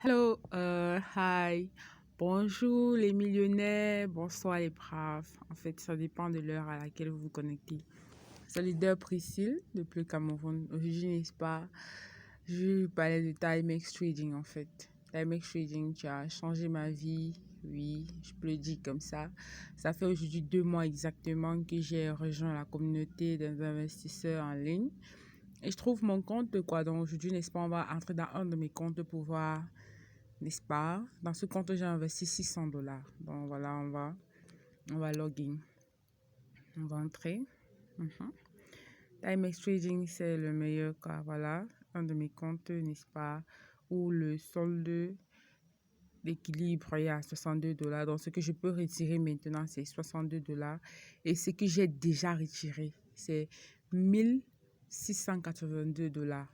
Hello, hi, bonjour les millionnaires, bonsoir les braves. En fait, ça dépend de l'heure à laquelle vous vous connectez. C'est le leader Priscille depuis le Cameroun. Aujourd'hui, n'est-ce pas, je vais parler de Timex Trading en fait. Timex Trading, tu as changé ma vie, oui, je peux le dire comme ça. Ça fait aujourd'hui 2 mois exactement que j'ai rejoint la communauté des investisseurs en ligne. Et je trouve mon compte, quoi. Donc aujourd'hui, n'est-ce pas, on va entrer dans un de mes comptes pour voir, n'est-ce pas? Dans ce compte, j'ai investi $600. Donc voilà, on va login. On va entrer. Timex Trading, c'est le meilleur cas. Voilà, un de mes comptes, n'est-ce pas? Où le solde d'équilibre est à $62. Donc ce que je peux retirer maintenant, c'est $62. Et ce que j'ai déjà retiré, c'est $1682.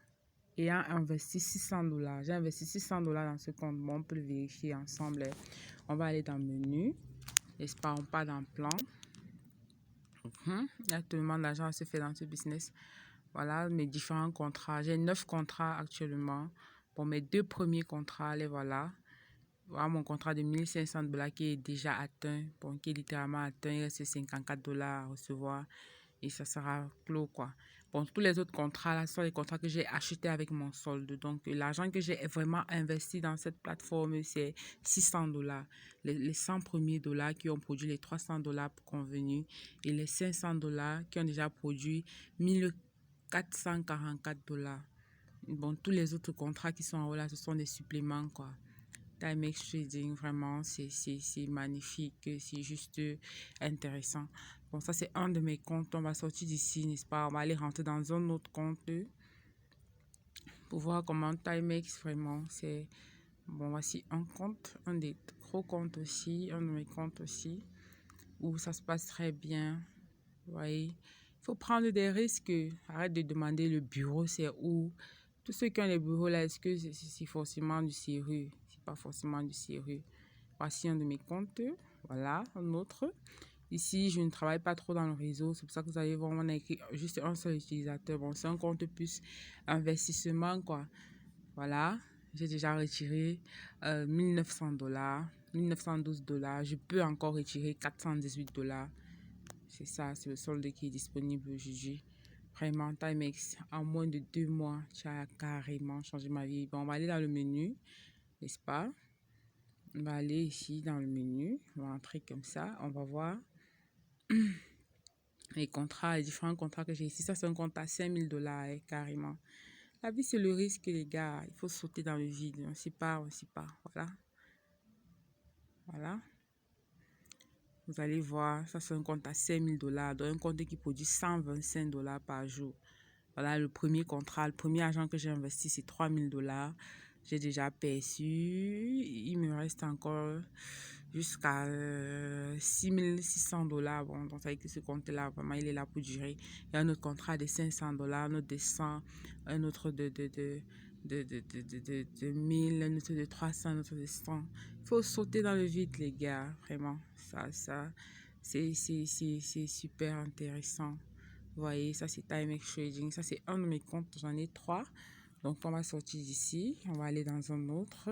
Ayant investi $600. J'ai investi $600 dans ce compte. Bon, on peut le vérifier ensemble. On va aller dans le menu. N'est-ce pas? On part dans le plan. Il y a tellement d'argent à se faire dans ce business. Voilà mes différents contrats. J'ai 9 contrats actuellement. Pour mes 2 premiers contrats, les voilà. Voilà mon contrat de $1500 qui est déjà atteint. Bon, qui est littéralement atteint. Il reste $54 à recevoir. Et ça sera clos, quoi. Bon, tous les autres contrats, là, ce sont les contrats que j'ai achetés avec mon solde. Donc, l'argent que j'ai vraiment investi dans cette plateforme, c'est $600. Les 100 premiers dollars qui ont produit les $300 convenus et les $500 qui ont déjà produit $1444. Bon, tous les autres contrats qui sont en haut là, ce sont des suppléments, quoi. Timex Trading, vraiment, c'est magnifique, c'est juste intéressant. Bon, ça, c'est un de mes comptes. On va sortir d'ici, n'est-ce pas? On va aller rentrer dans un autre compte pour voir comment Timex, vraiment, c'est... Bon, voici un compte, un des gros comptes aussi, un de mes comptes aussi, où ça se passe très bien. Vous voyez, il faut prendre des risques. Arrête de demander le bureau, c'est où. Tous ceux qui ont les bureaux là, est-ce que c'est forcément du sérieux? C'est pas forcément du sérieux. Voici un de mes comptes. Voilà, un autre. Ici, je ne travaille pas trop dans le réseau. C'est pour ça que vous allez voir, on a écrit juste un seul utilisateur. Bon, c'est un compte plus investissement, quoi. Voilà, j'ai déjà retiré $1900, $1912. Je peux encore retirer $418. C'est ça, c'est le solde qui est disponible aujourd'hui. Vraiment, Timex, en moins de 2 mois, tu as carrément changé ma vie. Bon, on va aller dans le menu, n'est-ce pas? On va aller ici dans le menu. On va entrer comme ça. On va voir les contrats, les différents contrats que j'ai ici. Ça, c'est un compte à $5000, carrément. La vie, c'est le risque, les gars. Il faut sauter dans le vide. On ne sait pas, on ne sait pas. Voilà. Voilà. Vous allez voir, ça, c'est un compte à $5000. Donc, un compte qui produit $125 par jour. Voilà, le premier contrat, le premier argent que j'ai investi, c'est $3000. J'ai déjà perçu. Il me reste encore jusqu'à $6600. Bon, donc, avec ce compte-là, vraiment, il est là pour durer. Il y a un autre contrat de $500, un autre de 100, un autre de 1000, un autre de 300, un autre de 100. Il faut sauter dans le vide, les gars. Vraiment, c'est super intéressant. Vous voyez, ça c'est Timex Trading. Ça c'est un de mes comptes. J'en ai 3. Donc on va sortir d'ici. On va aller dans un autre.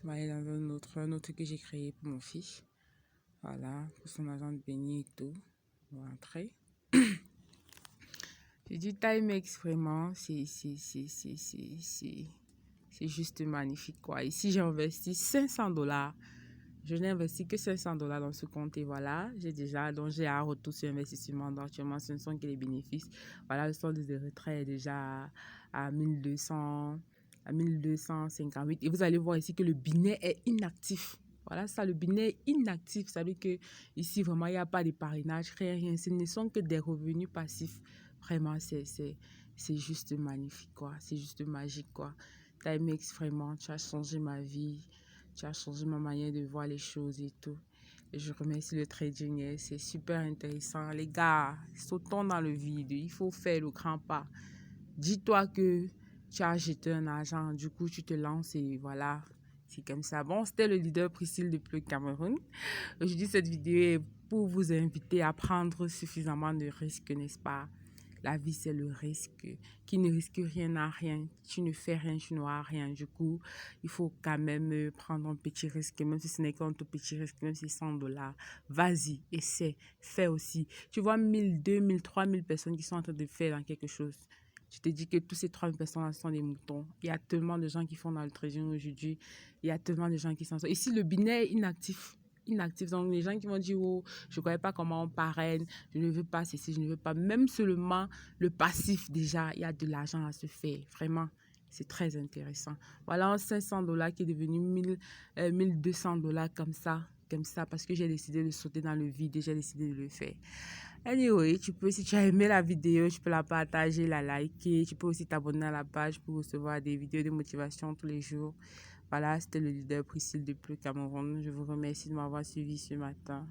On va aller dans un autre que j'ai créé pour mon fils. Voilà, pour son agent de beignet et tout. On va entrer. J'ai dit Timex vraiment, c'est juste magnifique, quoi. Ici j'ai investi $500. Je n'ai investi que $500 dans ce compte et voilà, donc j'ai un retour sur investissement. Donc actuellement, ce ne sont que les bénéfices. Voilà, le solde de retrait est déjà à 1200, à 1258. Et vous allez voir ici que le binet est inactif. Voilà, ça, le binet est inactif. Ça veut dire que ici, vraiment, il n'y a pas de parrainage, rien. Ce ne sont que des revenus passifs. Vraiment, c'est juste magnifique, quoi. C'est juste magique, quoi. Timex, vraiment, tu as changé ma vie. Tu as changé ma manière de voir les choses et tout. Et je remercie le trading. C'est super intéressant. Les gars, sautons dans le vide. Il faut faire le grand pas. Dis-toi que tu as jeté un argent. Du coup, tu te lances et voilà. C'est comme ça. Bon, c'était le leader Priscille depuis le Cameroun. Aujourd'hui, cette vidéo est pour vous inviter à prendre suffisamment de risques, n'est-ce pas? La vie, c'est le risque. Qui ne risque rien n'a rien. Tu ne fais rien, tu n'auras rien. Du coup, il faut quand même prendre un petit risque, même si ce n'est qu'un tout petit risque, même si c'est 100 $. Vas-y, essaie, fais aussi. Tu vois 1000, 2000, 3000 personnes qui sont en train de faire dans quelque chose. Tu te dis que tous ces 3000 personnes sont des moutons. Il y a tellement de gens qui font dans le trading aujourd'hui. Il y a tellement de gens qui sont... Ici, le binaire est inactif. Donc, les gens qui vont dire, oh, je ne connais pas comment on parraine, je ne veux pas ceci, je ne veux pas. Même seulement le passif, déjà, il y a de l'argent à se faire. Vraiment, c'est très intéressant. Voilà, un 500 $ qui est devenu 1200 $ comme ça, parce que j'ai décidé de sauter dans le vide et j'ai décidé de le faire. Anyway, si tu as aimé la vidéo, tu peux la partager, la liker. Tu peux aussi t'abonner à la page pour recevoir des vidéos de motivation tous les jours. Voilà, c'était le leader Priscille de Pleu Cameroun. Je vous remercie de m'avoir suivi ce matin.